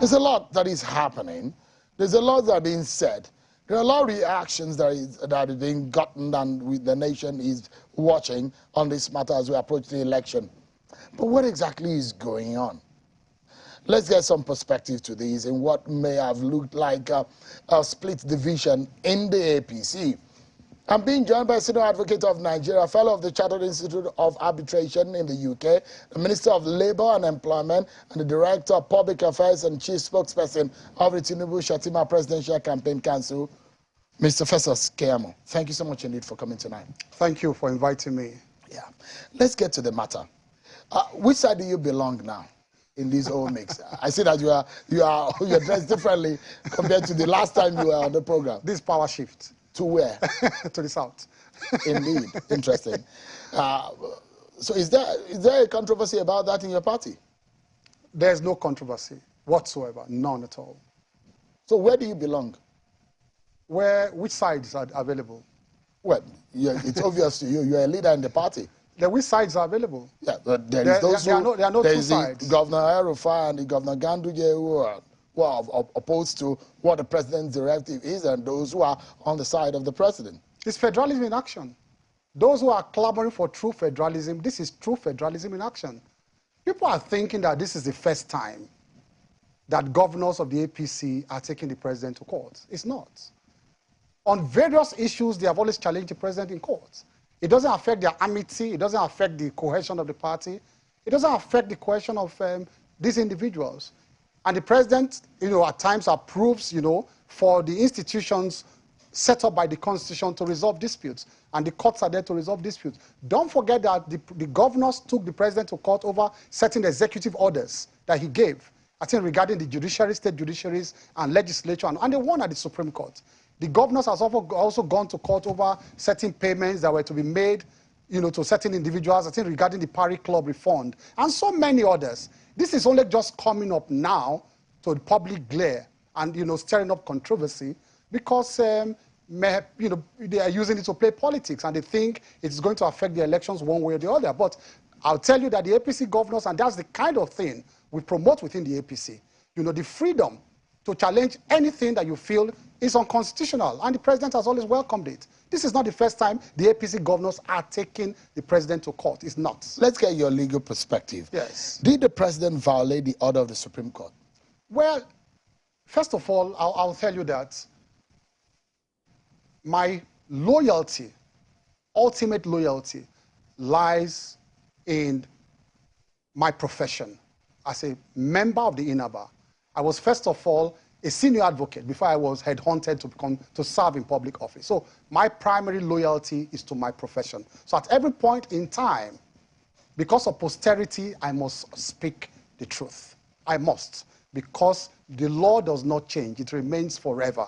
There's a lot that is happening. There's a lot that are being said. There are a lot of reactions that are being gotten, and the nation is watching on this matter as we approach the election. But what exactly is going on? Let's get some perspective to this in what may have looked like a split division in the APC. I'm being joined by Senior Advocate of Nigeria, Fellow of the Chartered Institute of Arbitration in the UK, the Minister of Labour and Employment, and the Director of Public Affairs and Chief Spokesperson of the Tinubu Shatima Presidential Campaign Council, Mr. Festus Keyamo. Thank you so much indeed for coming tonight. Thank you for inviting me. Yeah. Let's get to the matter. Which side do you belong now in this whole mix? I see that you're dressed differently compared to the last time you were on the program. This power shift. To where? To the south. Indeed. Interesting. So is there a controversy about that in your party? There's no controversy whatsoever. None at all. So where do you belong? Which sides are available? Well, it's obvious to you. You're a leader in the party. Which sides are available? Yeah, but there are no two sides. Governor El-Rufai and the Governor Ganduje who are opposed to what the president's directive is, and those who are on the side of the president. It's federalism in action. Those who are clamoring for true federalism, this is true federalism in action. People are thinking that this is the first time that governors of the APC are taking the president to court. It's not. On various issues, they have always challenged the president in court. It doesn't affect their amity. It doesn't affect the cohesion of the party. It doesn't affect the cohesion of these individuals. And the president, at times approves, for the institutions set up by the Constitution to resolve disputes. And the courts are there to resolve disputes. Don't forget that the governors took the president to court over certain executive orders that he gave, I think regarding the judiciary, state judiciaries, and legislature, and they won at the Supreme Court. The governors have also gone to court over certain payments that were to be made, to certain individuals, I think regarding the Parry Club refund, and so many others. This is only just coming up now to the public glare and, stirring up controversy because, they are using it to play politics and they think it's going to affect the elections one way or the other. But I'll tell you that the APC governors, and that's the kind of thing we promote within the APC, the freedom to challenge anything that you feel is unconstitutional, and the president has always welcomed it. This is not the first time the APC governors are taking the president to court. It's not. Let's get your legal perspective. Yes. Did the president violate the order of the Supreme Court? Well, first of all, I'll tell you that my loyalty, ultimate loyalty, lies in my profession. As a member of the INABA, I was first of all a senior advocate before I was headhunted to serve in public office. So my primary loyalty is to my profession. So at every point in time, because of posterity, I must speak the truth. I must, because the law does not change. It remains forever.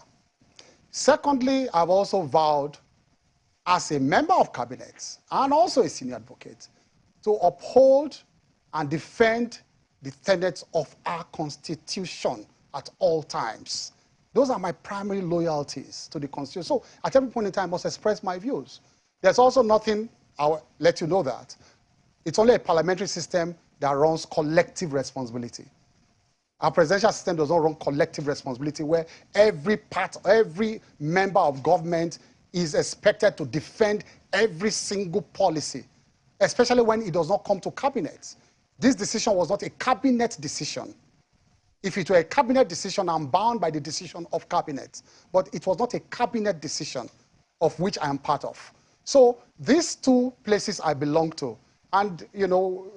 Secondly, I've also vowed as a member of cabinet and also a senior advocate to uphold and defend the tenets of our Constitution at all times. Those are my primary loyalties to the Constitution. So at every point in time, I must express my views. There's also nothing, I'll let you know that. It's only a parliamentary system that runs collective responsibility. Our presidential system does not run collective responsibility where every member of government is expected to defend every single policy, especially when it does not come to cabinet. This decision was not a cabinet decision. If it were a cabinet decision, I'm bound by the decision of cabinet. But it was not a cabinet decision of which I am part of. So these two places I belong to, and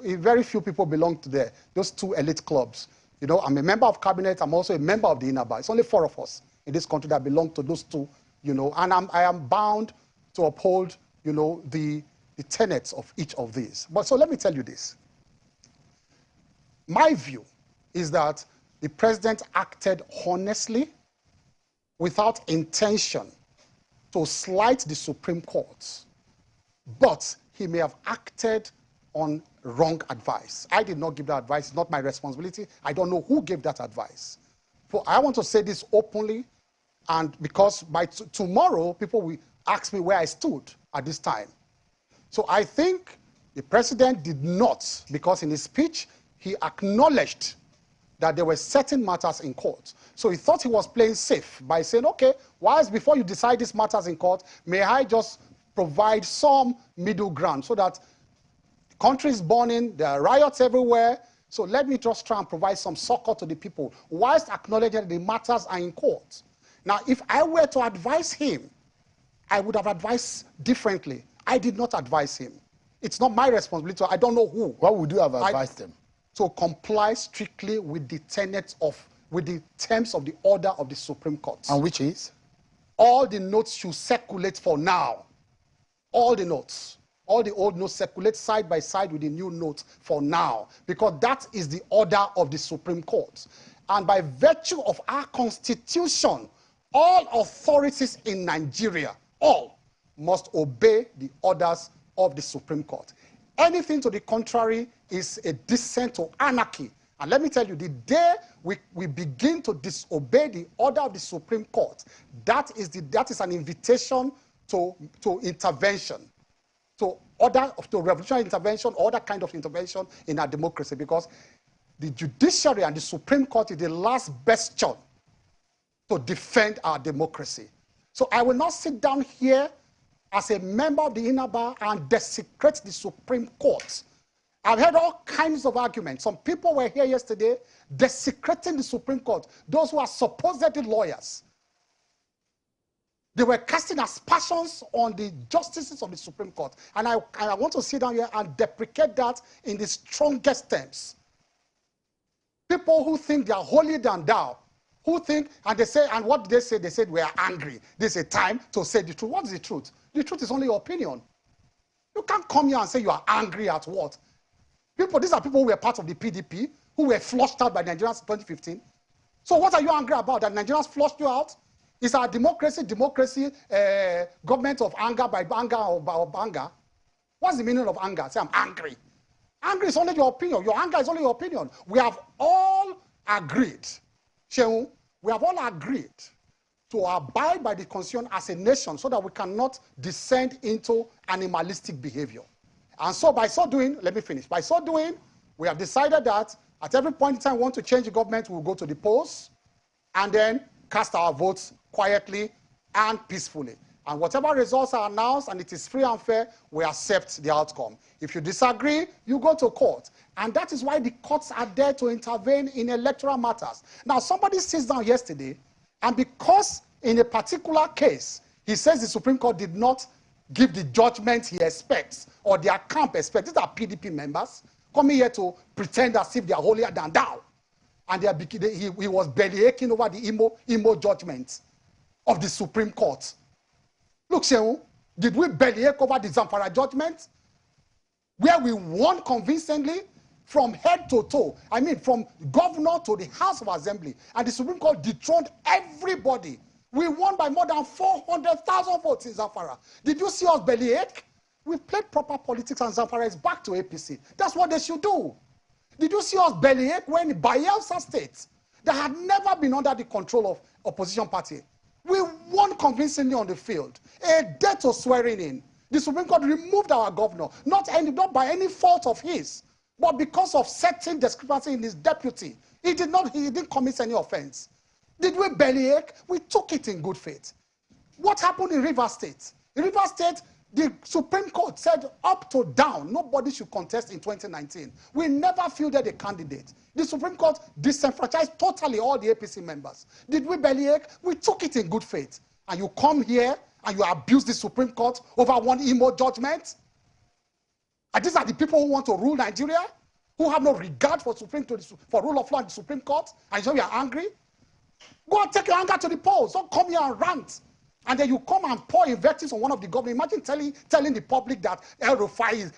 very few people belong to there, those two elite clubs. I'm a member of cabinet, I'm also a member of the INABA. It's only 4 of us in this country that belong to those two, and I am bound to uphold, the tenets of each of these. But so let me tell you this. My view is that the president acted honestly, without intention to slight the Supreme Court, but he may have acted on wrong advice. I did not give that advice. It's not my responsibility. I don't know who gave that advice. So I want to say this openly, and because by tomorrow, people will ask me where I stood at this time. So I think the president did not, because in his speech, he acknowledged that there were certain matters in court. So he thought he was playing safe by saying, okay, whilst before you decide these matters in court, may I just provide some middle ground so that the country is burning, there are riots everywhere, so let me just try and provide some succor to the people, whilst acknowledging the matters are in court. Now, if I were to advise him, I would have advised differently. I did not advise him. It's not my responsibility. I don't know who. What would you have advised him? To comply strictly with the terms of the order of the Supreme Court. And which is? All the notes should circulate for now. All the notes. All the old notes circulate side by side with the new notes for now. Because that is the order of the Supreme Court. And by virtue of our Constitution, all authorities in Nigeria, all, must obey the orders of the Supreme Court. Anything to the contrary is a descent to anarchy. And let me tell you, the day we begin to disobey the order of the Supreme Court, that is an invitation to intervention, to revolutionary intervention, or other kind of intervention in our democracy, because the judiciary and the Supreme Court is the last bastion to defend our democracy. So I will not sit down here as a member of the inner bar and desecrate the Supreme Court. I've heard all kinds of arguments. Some people were here yesterday desecrating the Supreme Court, those who are supposedly lawyers. They were casting aspersions on the justices of the Supreme Court. And I want to sit down here and deprecate that in the strongest terms. People who think they are holier than thou, who think, and they say, and what did they say? They said we are angry. This is a time to say the truth. What is the truth? The truth is only your opinion. You can't come here and say you are angry at what? These are people who were part of the PDP, who were flushed out by Nigerians in 2015. So what are you angry about? That Nigerians flushed you out? Is our democracy, government of anger by anger or by anger? What's the meaning of anger? Say, I'm angry. Anger is only your opinion. Your anger is only your opinion. We have all agreed, Shehu, we have all agreed to abide by the Constitution as a nation so that we cannot descend into animalistic behavior. And so by so doing, let me finish. By so doing, we have decided that at every point in time we want to change the government, we'll go to the polls and then cast our votes quietly and peacefully. And whatever results are announced and it is free and fair, we accept the outcome. If you disagree, you go to court. And that is why the courts are there to intervene in electoral matters. Now, somebody sits down yesterday, and because in a particular case, he says the Supreme Court did not give the judgment he expects, or their camp expects. These are PDP members coming here to pretend as if they are holier than thou. And he was bellyaching over the emo judgment of the Supreme Court. Look, Shehu, did we bellyache over the Zamfara judgment? Where we won convincingly from head to toe. I mean, from governor to the House of Assembly. And the Supreme Court dethroned everybody. We won by more than 400,000 votes in Zamfara. Did you see us bellyache? We played proper politics and Zamfara is back to APC. That's what they should do. Did you see us bellyache when Bayelsa State, that had never been under the control of opposition party, we won convincingly on the field. A debt was swearing in. The Supreme Court removed our governor, not by any fault of his, but because of certain discrepancy in his deputy. He didn't commit any offense. Did we bellyache? We took it in good faith. What happened in Rivers State? In Rivers State, the Supreme Court said up to down, nobody should contest in 2019. We never fielded a candidate. The Supreme Court disenfranchised totally all the APC members. Did we bellyache? We took it in good faith. And you come here and you abuse the Supreme Court over one emo judgment? And these are the people who want to rule Nigeria, who have no regard for rule of law in the Supreme Court, and so you are angry? Go and take your anger to the polls. Don't come here and rant. And then you come and pour invectives on one of the government. Imagine telling the public that El-Rufai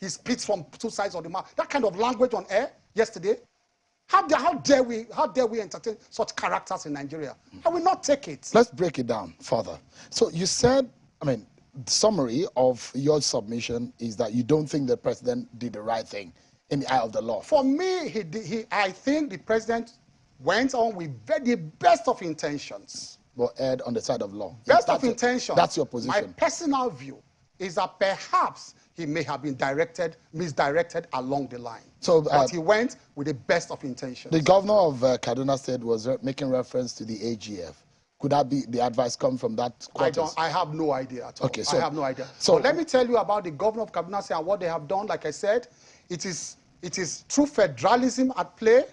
he spits from two sides of the mouth. That kind of language on air yesterday. How dare we entertain such characters in Nigeria? I will not take it. Let's break it down further. So you said, the summary of your submission is that you don't think the president did the right thing in the eye of the law. For me, I think the president went on with the best of intentions. But erred on the side of law. Best of intentions. That's your position. My personal view is that perhaps he may have been misdirected along the line. So, but he went with the best of intentions. The governor of Kaduna State was making reference to the AGF. Could that be the advice come from that quarters? I have no idea at all. Okay, so, I have no idea. So but let me tell you about the governor of Kaduna State and what they have done. Like I said, it is true federalism at play.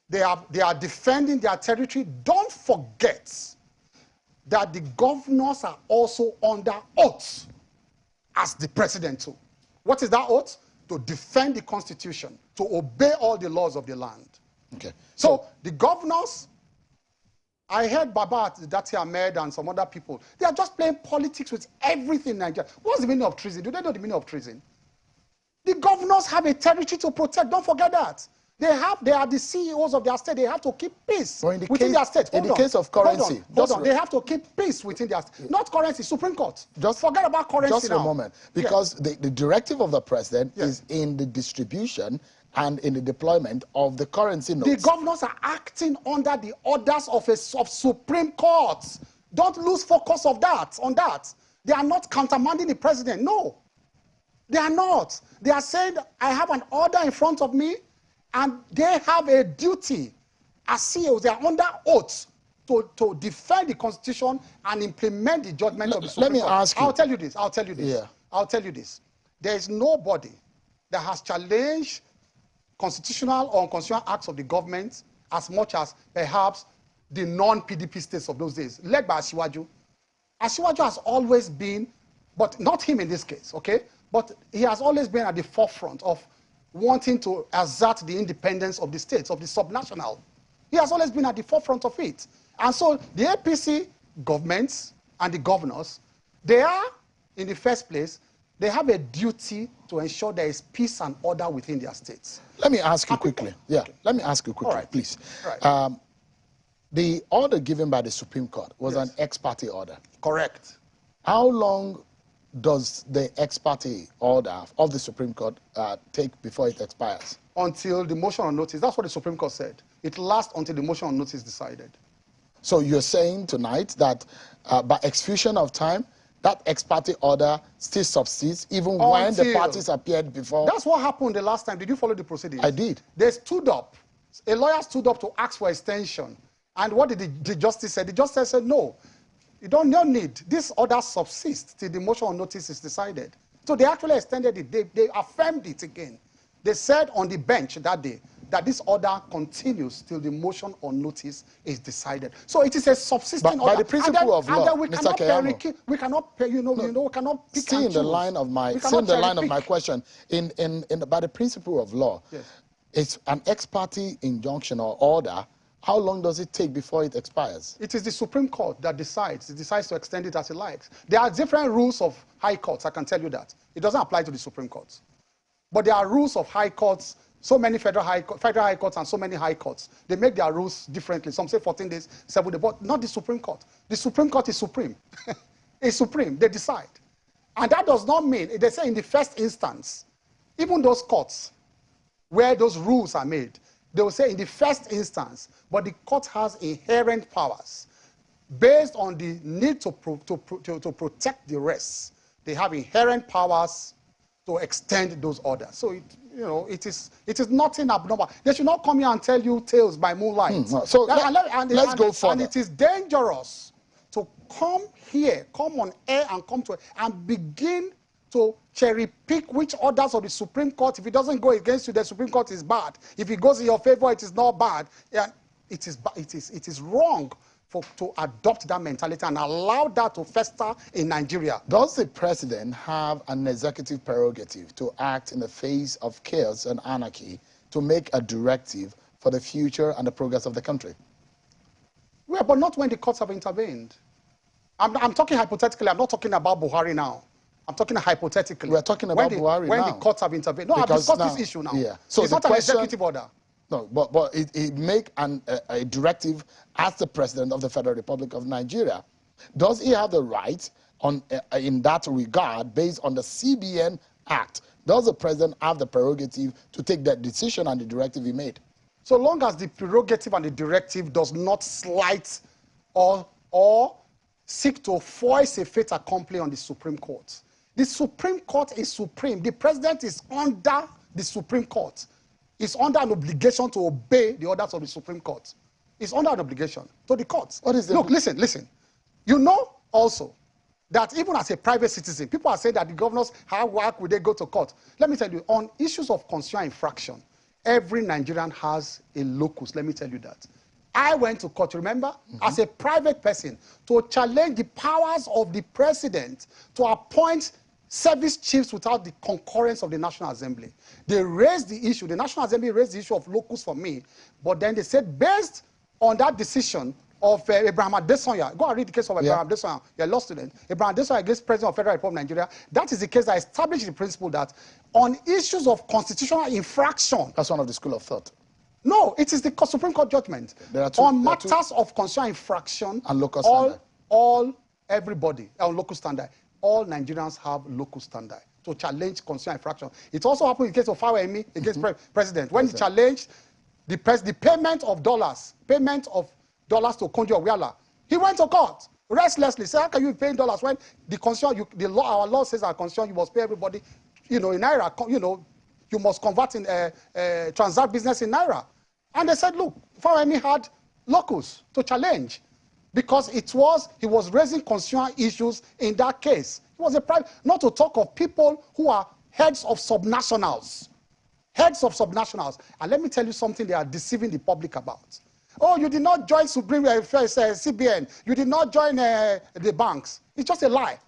They are defending their territory. Don't forget that the governors are also under oath as the president too. What is that oath? To defend the Constitution, to obey all the laws of the land. Okay. So the governors, I heard Baba Dati Ahmed and some other people, they are just playing politics with everything in Nigeria. What's the meaning of treason? Do they know the meaning of treason? The governors have a territory to protect. Don't forget that. They are the CEOs of their state. They have to keep peace within their state. In the case of currency. Hold on. They have to keep peace within their state. Not currency, Supreme Court. Just forget about currency now. Just a moment. Because the directive of the president is in the distribution and in the deployment of the currency notes. The governors are acting under the orders of Supreme Court. Don't lose focus on that. They are not countermanding the president. No. They are not. They are saying, I have an order in front of me, and they have a duty as CEOs. They are under oath to defend the Constitution and implement the judgment of the Supreme Court. Let me ask you. I'll tell you this. Yeah. I'll tell you this. There is nobody that has challenged constitutional or unconstitutional acts of the government as much as perhaps the non-PDP states of those days, led by Asiwaju. Asiwaju has always been, but not him in this case, okay? But he has always been at the forefront of wanting to assert the independence of the states, of the subnational. He has always been at the forefront of it. And so the APC governments and the governors, they are, in the first place, they have a duty to ensure there is peace and order within their states. Let me ask you quickly. Yeah, let me ask you quickly, please. Right. The order given by the Supreme Court was an ex parte order. Correct. How long does the ex parte order of the Supreme Court take before it expires? Until the motion on notice. That's what the Supreme Court said. It lasts until the motion on notice is decided. So you're saying tonight that by exfusion of time, that ex parte order still subsists even when the parties appeared before? That's what happened the last time. Did you follow the proceedings? I did. They stood up. A lawyer stood up to ask for extension. And what did the justice say? The justice said, no, you don't need. This order subsists till the motion on notice is decided. So they actually extended it. They affirmed it again. They said on the bench that day that this order continues till the motion on notice is decided. So it is a subsisting order. By the principle of law, Mr. Keyamo, we cannot pick still in the line of my question. By the principle of law, it's an ex parte injunction or order. How long does it take before it expires? It is the Supreme Court that decides. It decides to extend it as it likes. There are different rules of high courts, I can tell you that. It doesn't apply to the Supreme Court. But there are rules of high courts, so many federal high courts and so many high courts. They make their rules differently. Some say 14 days, 7 days, but not the Supreme Court. The Supreme Court is supreme. It's supreme. They decide. And that does not mean, they say in the first instance, even those courts where those rules are made, they will say in the first instance, but the court has inherent powers. Based on the need to protect the rest, they have inherent powers to extend those orders. So, it is nothing abnormal. They should not come here and tell you tales by moonlight. So let's go further. And it is dangerous to come here, come on air and begin to cherry pick which orders of the Supreme Court. If it doesn't go against you, the Supreme Court is bad. If it goes in your favor, it is not bad. Yeah, it is wrong to adopt that mentality and allow that to fester in Nigeria. Does the president have an executive prerogative to act in the face of chaos and anarchy to make a directive for the future and the progress of the country? Well, but not when the courts have intervened. I'm talking hypothetically. I'm not talking about Buhari now. I'm talking hypothetically. We're talking about Buhari now. When the courts have intervened. No, I've discussed this issue now. Yeah. So it's not an executive order. No, but it make a directive as the president of the Federal Republic of Nigeria. Does he have the right in that regard based on the CBN Act? Does the president have the prerogative to take that decision and the directive he made? So long as the prerogative and the directive does not slight or seek to force a fait accompli on the Supreme Court. The Supreme Court is supreme. The president is under the Supreme Court. He's under an obligation to obey the orders of the Supreme Court. He's under an obligation to the courts. What is the Look, listen. You know also that even as a private citizen, people are saying that the governors, how would they go to court? Let me tell you, on issues of constitutional infraction, every Nigerian has a locus. Let me tell you that. I went to court, remember, as a private person, to challenge the powers of the president to appoint service chiefs without the concurrence of the National Assembly. They raised the issue, the National Assembly raised the issue of locus for me, but then they said, based on that decision of Abraham Adesanya, go and read the case of Abraham Adesanya, you're a law student, Abraham Adesanya against President of Federal Republic of Nigeria, that is the case that established the principle that on issues of constitutional infraction. That's one of the school of thought. No, it is the Supreme Court judgment. On matters of constitutional infraction, and local standard. Everybody, on local standard, all Nigerians have local standard to challenge constitutional infraction. It also happened in the case of Fawemi against president. When he challenged the payment of dollars to Konjo Owiala, he went to court restlessly. Said, how can you be paying dollars when the constitution, our law says our constitution, you must pay everybody, in Naira, you must convert in transact business in Naira. And they said, look, Fawemi had locus to challenge because he was raising constitutional issues in that case. It was a private, not to talk of people who are heads of subnationals. Heads of subnationals. And let me tell you something they are deceiving the public about. Oh, you did not join CBN. You did not join the banks. It's just a lie.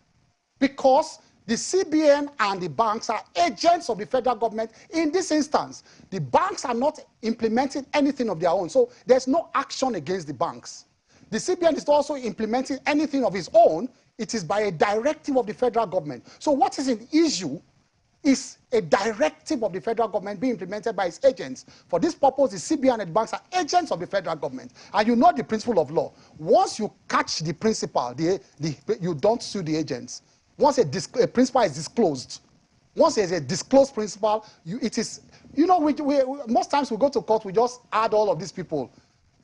Because the CBN and the banks are agents of the federal government in this instance. The banks are not implementing anything of their own. So there's no action against the banks. The CBN is also implementing anything of its own. It is by a directive of the federal government. So what is an issue is a directive of the federal government being implemented by its agents. For this purpose, the CBN and the banks are agents of the federal government. And you know the principle of law. Once you catch the principal, you don't sue the agents. Once a principal is disclosed, once there's a disclosed principal, most times we go to court, we just add all of these people.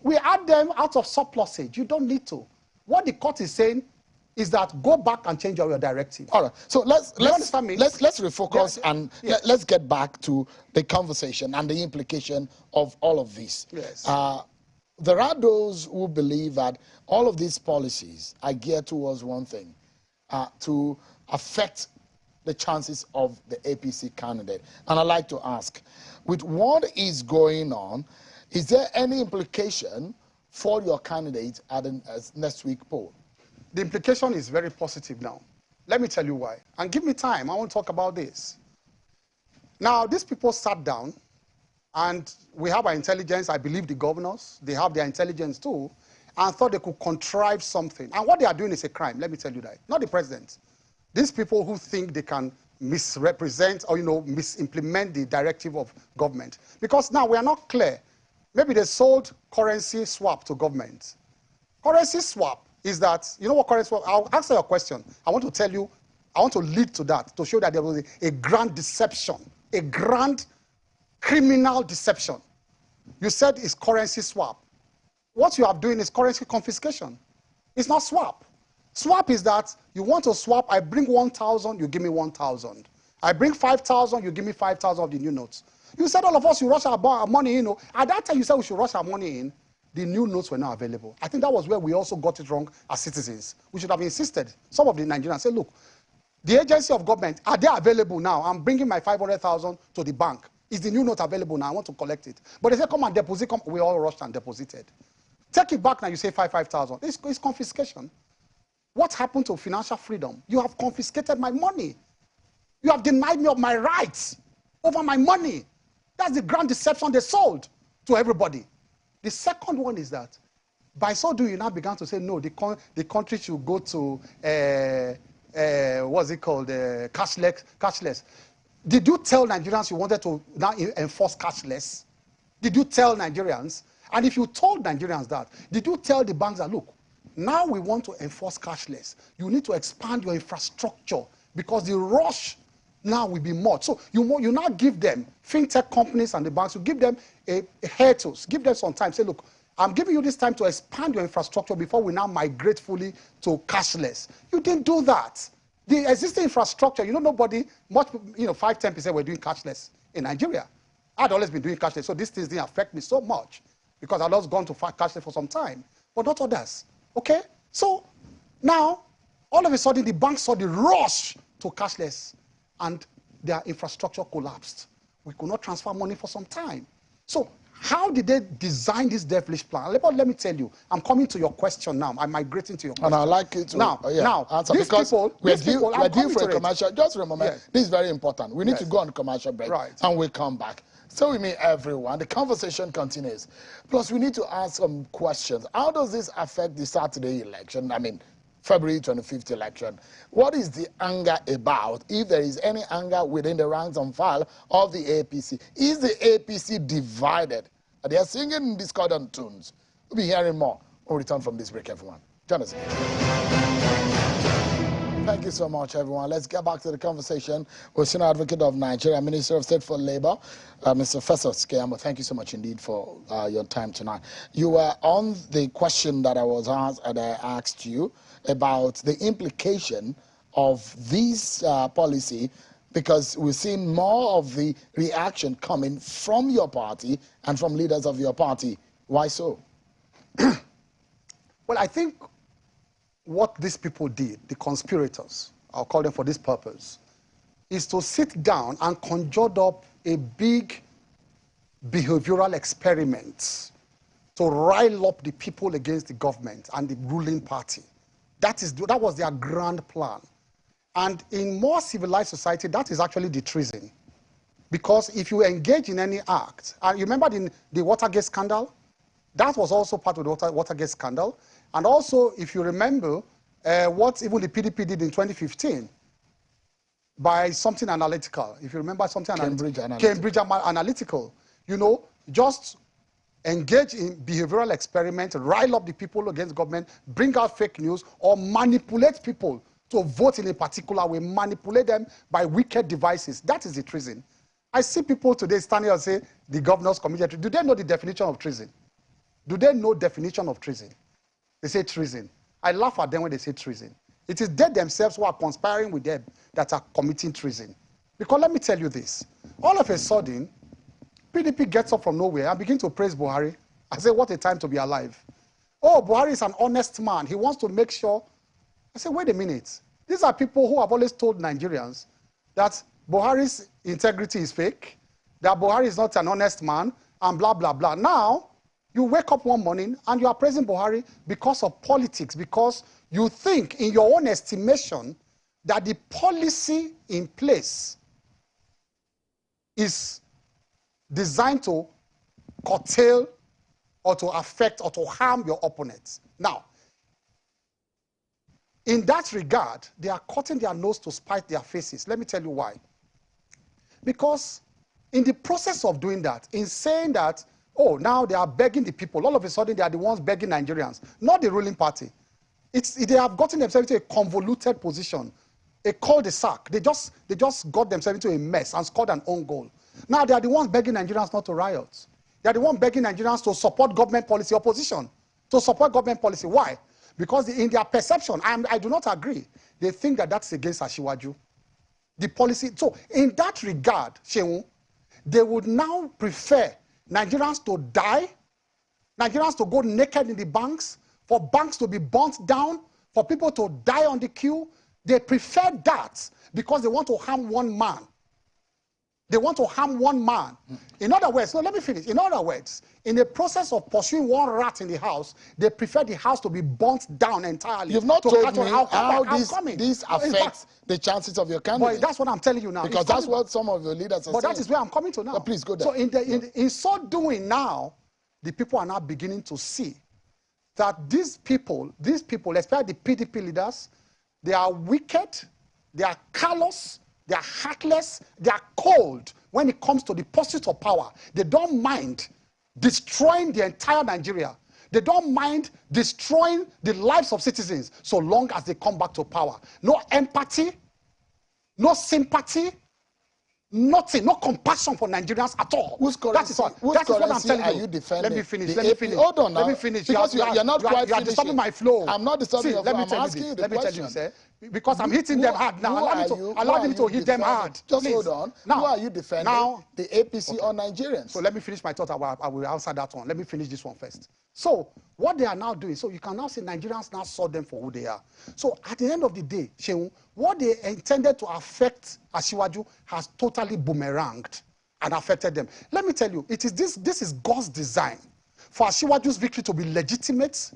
We add them out of surplusage. You don't need to. What the court is saying is that go back and change your directive. All right. So let's refocus and let's get back to the conversation and the implication of all of this. Yes. There are those who believe that all of these policies are geared towards one thing, to affect the chances of the APC candidate. And I'd like to ask, with what is going on, is there any implication for your candidate at the next week poll? The implication is very positive now. Let me tell you why. And give me time. I want to talk about this. Now, these people sat down, and we have our intelligence. I believe the governors, they have their intelligence too, and thought they could contrive something. And what they are doing is a crime. Let me tell you that. Not the president. These people who think they can misrepresent or, misimplement the directive of government. Because now we are not clear. Maybe they sold currency swap to government. Currency swap is that, you know what currency swap? I'll answer your question. I want to tell you, I want to lead to that, to show that there was a grand deception, a grand criminal deception. You said it's currency swap. What you are doing is currency confiscation. It's not swap. Swap is that you want to swap, I bring 1,000, you give me 1,000. I bring 5,000, you give me 5,000 of the new notes. You said all of us should rush our money in. At that time, you said we should rush our money in. The new notes were not available. I think that was where we also got it wrong as citizens. We should have insisted. Some of the Nigerians said, look, the agency of government, are they available now? I'm bringing my 500,000 to the bank. Is the new note available now? I want to collect it. But they said, come and deposit. We all rushed and deposited. Take it back now, you say 5,000. It's confiscation. What happened to financial freedom? You have confiscated my money. You have denied me of my rights over my money. That's the grand deception they sold to everybody. The second one is that by so doing, you now began to say, no, the country should go to, what's it called, cashless. Did you tell Nigerians you wanted to now enforce cashless? Did you tell Nigerians? And if you told Nigerians that, did you tell the banks that, look, now we want to enforce cashless. You need to expand your infrastructure because the rush now will be much. So you now give them, fintech companies and the banks, you give them a hiatus, give them some time. Say, look, I'm giving you this time to expand your infrastructure before we now migrate fully to cashless. You didn't do that. The existing infrastructure, nobody, 5-10% were doing cashless in Nigeria. I'd always been doing cashless, so these things didn't affect me so much because I'd always gone to cashless for some time, but not others, okay? So now, all of a sudden, the banks saw the rush to cashless and their infrastructure collapsed. We could not transfer money for some time. So how did they design this devilish plan? Let me tell you, I'm coming to your question now. I'm migrating to your question. And I'd like you to now, answer, these because we're due for a commercial. Just remember, yes. This is very important. We need to go on a commercial break, and we'll come back. So with me, everyone, the conversation continues. Plus, we need to ask some questions. How does this affect the Saturday election? I mean, February 25th election. What is the anger about, if there is any anger within the ranks and file of the APC? Is the APC divided? They are singing discordant tunes. We'll be hearing more when we return from this break, everyone. Join us again. Thank you so much, everyone. Let's get back to the conversation with Senior Advocate of Nigeria, Minister of State for Labor, Mr. Festus Keyamo. Thank you so much indeed for your time tonight. You were on the question that I was asked, and I asked you about the implication of this policy, because we've seen more of the reaction coming from your party and from leaders of your party. Why so? Well, I think what these people did, the conspirators, I'll call them for this purpose, is to sit down and conjure up a big behavioral experiment to rile up the people against the government and the ruling party. That was their grand plan. And in more civilized society, that is actually the treason. Because if you engage in any act, and you remember the Watergate scandal? That was also part of the Watergate scandal. And also, if you remember, what even the PDP did in 2015, by something analytical. If you remember something Cambridge Analytical. Just engage in behavioral experiment, rile up the people against government, bring out fake news, or manipulate people to vote in a particular way, manipulate them by wicked devices. That is the treason. I see people today standing and say, the governors committed treason. Do they know the definition of treason? Do they know definition of treason? They say treason. I laugh at them when they say treason. It is they themselves who are conspiring with them that are committing treason. Because let me tell you this. All of a sudden, PDP gets up from nowhere and begins to praise Buhari. I say, what a time to be alive. Oh, Buhari is an honest man. He wants to make sure. I say, wait a minute. These are people who have always told Nigerians that Buhari's integrity is fake, that Buhari is not an honest man, and blah, blah, blah. Now, you wake up one morning and you are praising Buhari because of politics, because you think in your own estimation that the policy in place is designed to curtail or to affect or to harm your opponents. Now, in that regard, they are cutting their nose to spite their faces. Let me tell you why. Because in the process of doing that, in saying that, oh, now they are begging the people. All of a sudden, they are the ones begging Nigerians, not the ruling party. They have gotten themselves into a convoluted position, a cul-de-sac. They just got themselves into a mess and scored an own goal. Now they are the ones begging Nigerians not to riot. They are the ones begging Nigerians to support government policy, opposition, to support government policy. Why? Because in their perception, I do not agree. They think that that's against Ashiwaju. The policy. So in that regard, Shehu, they would now prefer Nigerians to die, Nigerians to go naked in the banks, for banks to be burnt down, for people to die on the queue. They prefer that because they want to harm one man. They want to harm one man. In other words, no, let me finish. In other words, in the process of pursuing one rat in the house, they prefer the house to be burnt down entirely. You've not told me how this affects the chances of your candidate. But that's what I'm telling you now. Because that's what some of the leaders are saying. But that is where I'm coming to now. But please go there. So in so doing now, the people are now beginning to see that these people, especially the PDP leaders, they are wicked, they are callous, they are heartless, they are cold when it comes to the pursuit of power. They don't mind destroying the entire Nigeria. They don't mind destroying the lives of citizens so long as they come back to power. No empathy, no sympathy, nothing, no compassion for Nigerians at all. That is what I'm telling you. Are you defending? Let me finish. Hold on now. Let me finish. Because you're not quite you are disturbing my flow. I'm not disturbing your flow. I'm asking you the question. Let me tell you, sir. because I'm hitting them hard now. Allow them to hit them hard. Just please. hold on. Now, who are you defending? Now, the APC or Nigerians? So let me finish my thought. I will answer that one. Let me finish this one first. So what they are now doing, so you can now say Nigerians now saw them for who they are. So at the end of the day, Shehu, what they intended to affect Asiwaju has totally boomeranged and affected them. Let me tell you, this is God's design for Asiwaju's victory to be legitimate,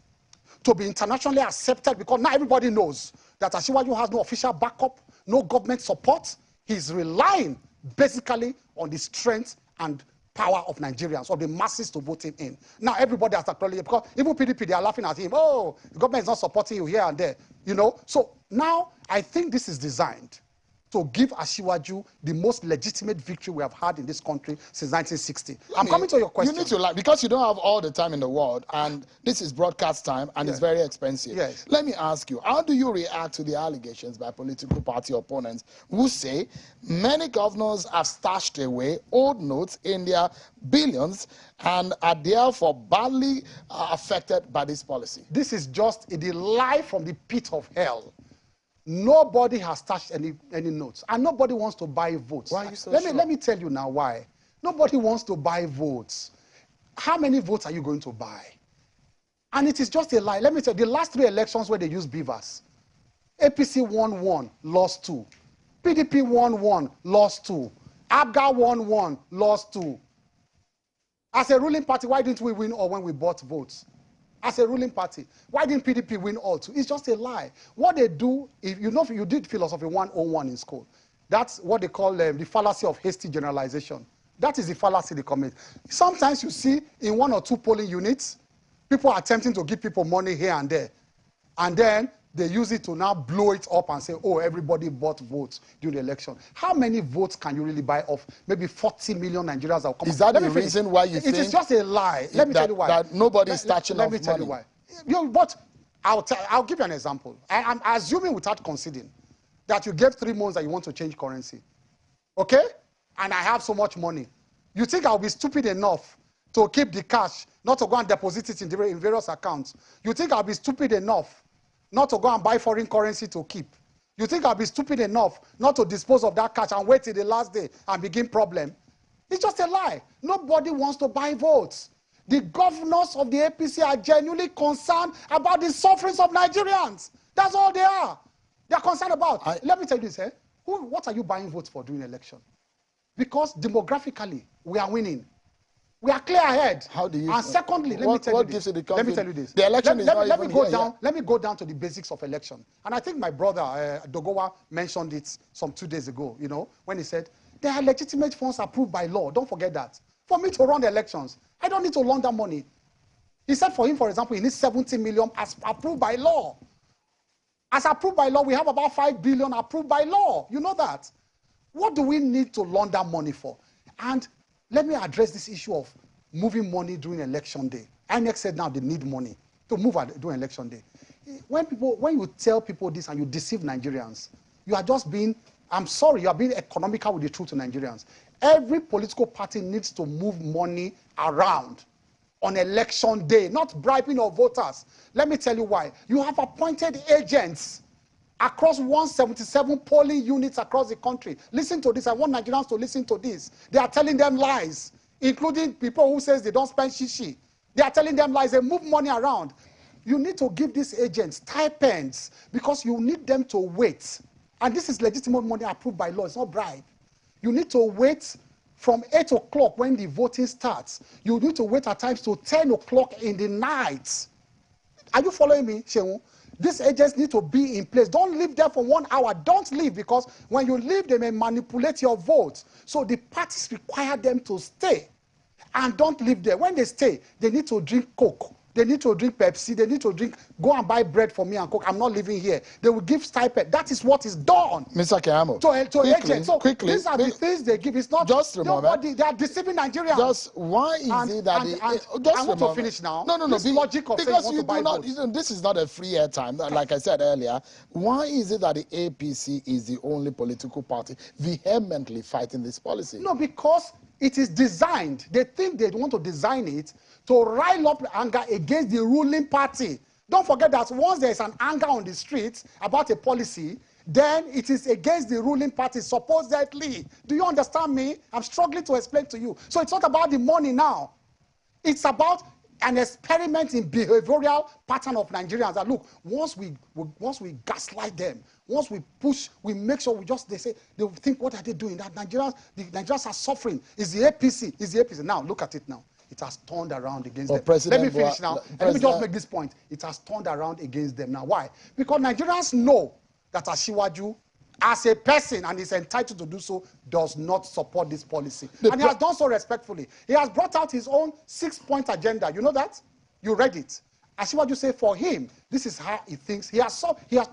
to be internationally accepted, because now everybody knows that Asiwaju has no official backup, no government support. He's relying basically on the strength and power of Nigerians, of the masses to vote him in. Now everybody has acknowledged it, because even PDP, they are laughing at him. Oh, the government is not supporting you here and there. You know, so now I think this is designed to give Asiwaju the most legitimate victory we have had in this country since 1960. I'm coming to your question. You need to, because you don't have all the time in the world, and this is broadcast time, and it's very expensive. Yes. Let me ask you, how do you react to the allegations by political party opponents who say many governors have stashed away old notes in their billions and are therefore badly affected by this policy? This is just the lie from the pit of hell. Nobody has touched any notes, and nobody wants to buy votes. Why are you so sure? sure? Let me tell you now why. Nobody wants to buy votes. How many votes are you going to buy? And it is just a lie. Let me tell you, the last 3 elections where they used beavers, APC won 1, lost 2. PDP won 1, lost 2. ABGA won 1, lost 2. As a ruling party, why didn't we win all when we bought votes? As a ruling party, why didn't PDP win all 2? It's just a lie. What they do, if you did philosophy 101 in school, that's what they call the fallacy of hasty generalization. That is the fallacy they commit. Sometimes you see in 1 or 2 polling units, people are attempting to give people money here and there, and then they use it to now blow it up and say, oh, everybody bought votes during the election. How many votes can you really buy off? Maybe 40 million Nigerians that will come. Is that the reason why you think it is just a lie? Let me tell you why. That nobody is touching Let me tell you why. But I'll give you an example. I'm assuming without conceding that you gave 3 months that you want to change currency. Okay? And I have so much money. You think I'll be stupid enough to keep the cash, not to go and deposit it in various accounts? You think I'll be stupid enough not to go and buy foreign currency to keep? You think I'll be stupid enough not to dispose of that cash and wait till the last day and begin problem? It's just a lie. Nobody wants to buy votes. The governors of the APC are genuinely concerned about the sufferings of Nigerians. That's all they are. They're concerned about. Let me tell you this, what are you buying votes for during election? Because demographically, we are winning. We are clear ahead. How do you? And secondly, let me tell you this. The election is not even here. Let me go down to the basics of election. And I think my brother Dogowa mentioned it some 2 days ago. You know, when he said there are legitimate funds approved by law. Don't forget that. For me to run the elections, I don't need to launder money. He said for him, for example, he needs 70 million as approved by law. As approved by law, we have about 5 billion approved by law. You know that. What do we need to launder money for? And let me address this issue of moving money during election day. INEC said now they need money to move during election day. When you tell people this and you deceive Nigerians, you are just being, I'm sorry, you are being economical with the truth to Nigerians. Every political party needs to move money around on election day, not bribing of voters. Let me tell you why. You have appointed agents across 177 polling units across the country. Listen to this. I want Nigerians to listen to this. They are telling them lies, including people who says they don't spend shishi. They are telling them lies. They move money around. You need to give these agents stipends because you need them to wait. And this is legitimate money approved by law. It's not bribe. You need to wait from 8 o'clock when the voting starts. You need to wait at times to 10 o'clock in the night. Are you following me, Shehu? These agents need to be in place. Don't leave there for 1 hour. Don't leave, because when you leave, they may manipulate your vote. So the parties require them to stay. And don't leave there. When they stay, they need to drink Coke. They need to drink Pepsi. They need to go and buy bread for me and Coke. I'm not living here. They will give stipend. That is what is done. Mr. Keyamo, to agents. So these are the things they give. It's not just a moment. They are deceiving Nigerians. Just why is it that I want to finish now. No. This logic of because saying you do not. This is not a free airtime. Like I said earlier, why is it that the APC is the only political party vehemently fighting this policy? No, because it is designed. They think they want to design it to rile up anger against the ruling party Don't forget that once there is an anger on the streets about a policy, then it is against the ruling party, supposedly. Do you understand me? I'm struggling to explain to you. So it's not about the money now. It's about an experiment in behavioral pattern of Nigerians that, look, once we gaslight them, once we push, we make sure they say, they think, what are they doing? That the Nigerians are suffering. It's the APC. It's the APC. Now, look at it now. It has turned around against them. Let me finish now. Let me just make this point. It has turned around against them now. Why? Because Nigerians know that Asiwaju, as a person, and is entitled to do so, does not support this policy. And he has done so respectfully. He has brought out his own 6-point agenda. You know that? You read it. Asiwaju say for him, this is how he thinks. He has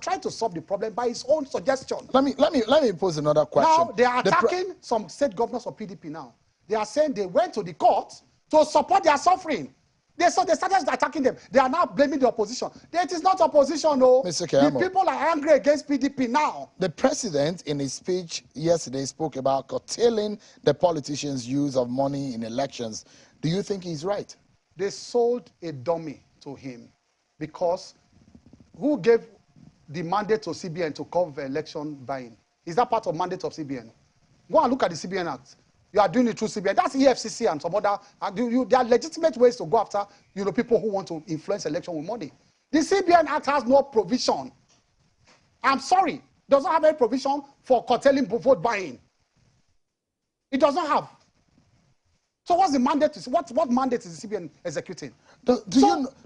tried to solve the problem by his own suggestion. Let me pose another question. Now they are attacking some state governors of PDP now. They are saying they went to the court to support their suffering. They started attacking them. They are now blaming the opposition. It is not opposition, no. Mr. Keyamo, the people are angry against PDP now. The president, in his speech yesterday, spoke about curtailing the politicians' use of money in elections. Do you think he's right? They sold a dummy to him because who gave the mandate to CBN to cover election buying? Is that part of mandate of CBN? Go and look at the CBN Act. You are doing it through CBN. That's EFCC and some other. There are legitimate ways to go after people who want to influence election with money. The CBN Act has no provision. I'm sorry, does not have any provision for curtailing vote buying. It does not have. So what's the mandate? What mandate is the CBN executing? Do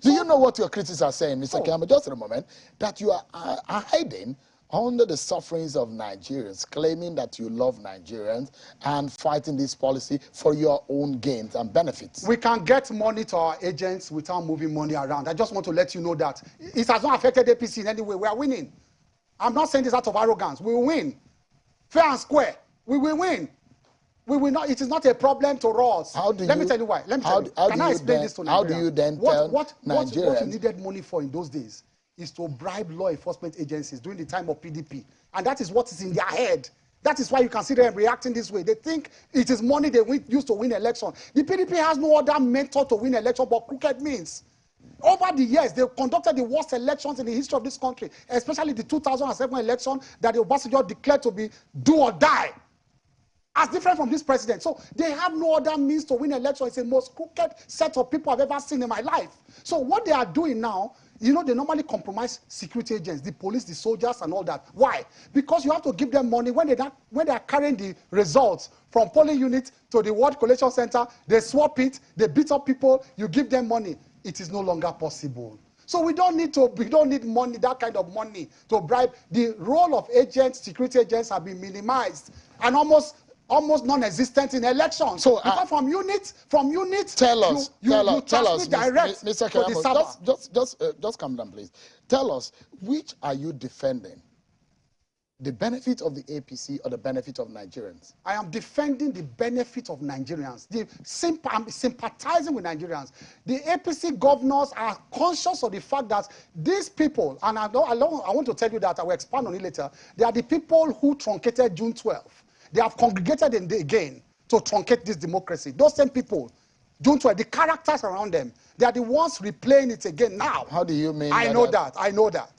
you know what your critics are saying, Mr. Keyamo, just in a moment, that you are hiding under the sufferings of Nigerians, claiming that you love Nigerians and fighting this policy for your own gains and benefits? We can get money to our agents without moving money around. I just want to let you know that it has not affected APC in any way. We are winning. I'm not saying this out of arrogance. We will win. Fair and square. We will win. We will not. It is not a problem to us. Let me tell you why. Let me tell you. Can I explain this to Nigerians? How do you then tell Nigerians? What you needed money for in those days is to bribe law enforcement agencies during the time of PDP. And that is what is in their head. That is why you can see them reacting this way. They think it is money they use to win election. The PDP has no other method to win election but crooked means. Over the years, they've conducted the worst elections in the history of this country, especially the 2007 election that the Obasanjo declared to be do or die. As different from this president. So they have no other means to win election. It's the most crooked set of people I've ever seen in my life. So what they are doing now, they normally compromise security agents, the police, the soldiers, and all that. Why? Because you have to give them money when they are carrying the results from polling unit to the World Collation Center. They swap it, they beat up people, you give them money. It is no longer possible. So we don't need money, that kind of money to bribe. The role of agents, security agents, have been minimized and almost non-existent in elections. So from unit, tell us, direct Mr. Keyamo, just calm down, please. Tell us, which are you defending? The benefit of the APC or the benefit of Nigerians? I am defending the benefit of Nigerians. I'm sympathizing with Nigerians. The APC governors are conscious of the fact that these people, and I want to tell you that, I will expand on it later, they are the people who truncated June 12th. They have congregated again to truncate this democracy. Those same people, June 12th, the characters around them, they are the ones replaying it again now. How do you mean? I know that.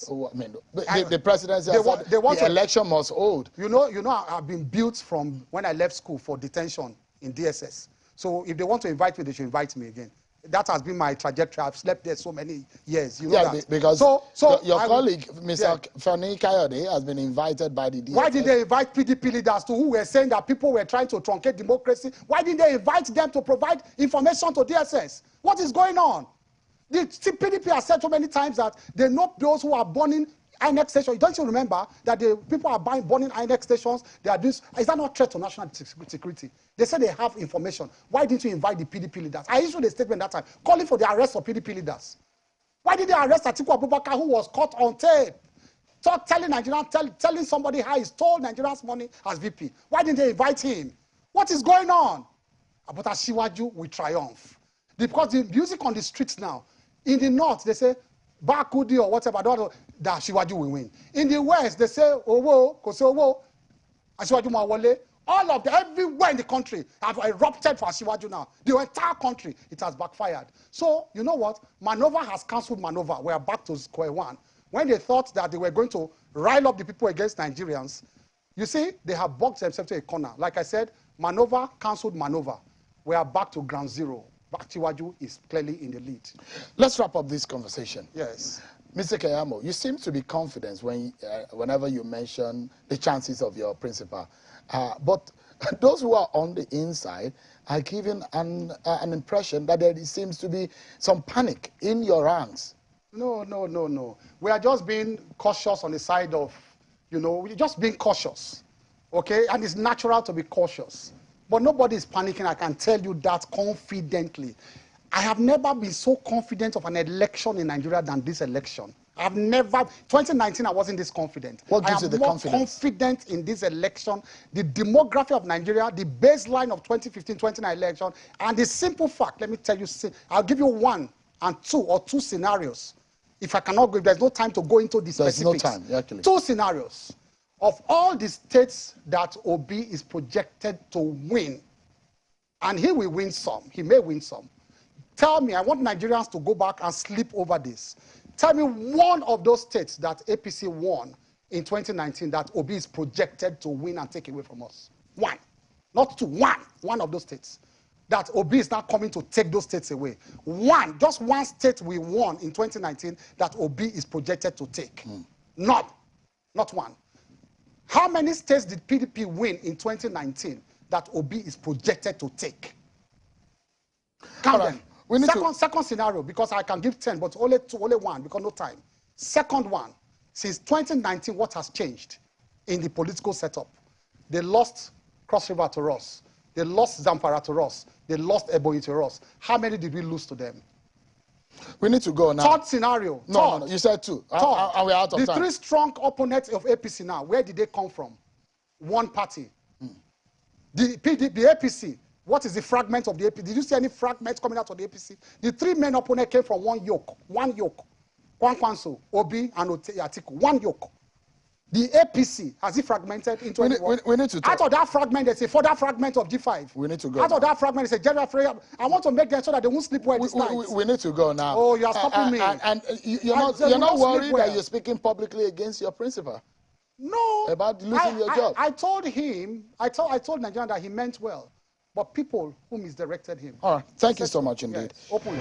Oh, I mean, the presidency said the election must hold. You know, I've been built from when I left school for detention in DSS. So if they want to invite me, they should invite me again. That has been my trajectory. I've slept there so many years. You know that. Because your colleague, Mr. Fani Kayode, has been invited by the DSS. Why did they invite PDP leaders who were saying that people were trying to truncate democracy? Why didn't they invite them to provide information to DSS? What is going on? The PDP has said so many times that they know those who are burning INEC stations. Don't you remember that the people are burning INEC stations? They are is that not a threat to national security? They say they have information. Why didn't you invite the PDP leaders? I issued a statement that time calling for the arrest of PDP leaders. Why did they arrest Atiku Abubakar, who was caught on tape, telling Nigerians, telling somebody how he stole Nigerians' money as VP? Why didn't they invite him? What is going on? But Asiwaju will triumph. Because the music on the streets now, in the north, they say, Bakudi or whatever, that Asiwaju will win. In the west, they say, Owo, Kose Owo, Asiwaju ma wole. All of them, everywhere in the country have erupted for Asiwaju now. The entire country, it has backfired. So, you know what? Maneuver has cancelled maneuver. We are back to square one. When they thought that they were going to rile up the people against Nigerians, you see, they have boxed themselves to a corner. Like I said, maneuver cancelled maneuver. We are back to ground zero. Asiwaju is clearly in the lead. Let's wrap up this conversation. Yes. Mr. Keyamo, you seem to be confident whenever you mention the chances of your principal. But those who are on the inside are giving an impression that there seems to be some panic in your ranks. No, no, no, no. We are just being cautious on the side of, we're just being cautious, okay? And it's natural to be cautious. But nobody is panicking, I can tell you that confidently. I have never been so confident of an election in Nigeria than this election. I've never, 2019 I wasn't this confident. What gives you the confidence? I am more confident in this election, the demography of Nigeria, the baseline of 2015-29 election, and the simple fact, let me tell you, I'll give you one and two scenarios. If I cannot go, there's no time to go into the specifics. There's no time, actually. Two scenarios. Of all the states that Obi is projected to win, and he will win some, he may win some. Tell me, I want Nigerians to go back and sleep over this. Tell me one of those states that APC won in 2019 that Obi is projected to win and take away from us. One. Not two, one. One of those states. That Obi is now coming to take those states away. One. Just one state we won in 2019 that Obi is projected to take. None. Not one. How many states did PDP win in 2019 that Obi is projected to take? Count them. Second scenario, because I can give 10, but only one, because no time. Second one, since 2019, what has changed in the political setup? They lost Cross River to us. They lost Zamfara to us. They lost Ebonyi to us. How many did we lose to them? We need to go now. Third scenario. No, you said two. And we're out of time. The three strong opponents of APC now, where did they come from? One party. The APC, what is the fragment of the APC? Did you see any fragments coming out of the APC? The three main opponents came from one yoke. One yoke. Kwankwanso, Obi, and Atiku. One yoke. The APC, has it fragmented into we need to talk. Out of that fragment, there's a further fragment of G5. We need to go Out of that fragment, there's a general prayer. I want to make them so that they won't sleep well this night. We need to go now. Oh, you are stopping me. And you're not worried that you're speaking publicly against your principal? No. About losing your job? I told him, I told Nigerian that he meant well. But people who misdirected him. All right. Thank you so much indeed. Yes, openly.